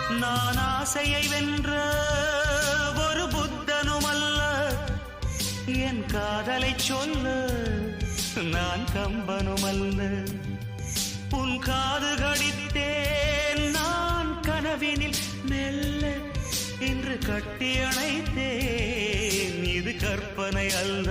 நான் ஆசையை வென்ற ஒரு புத்தனுமல்ல, என் காதலை சொல்ல நான் கம்பனுமல்ல. உன் காது கடித்தேன் நான் கனவினில் மெல்ல, இன்று கட்டி அணைத்தேன் இது கற்பனை அல்ல.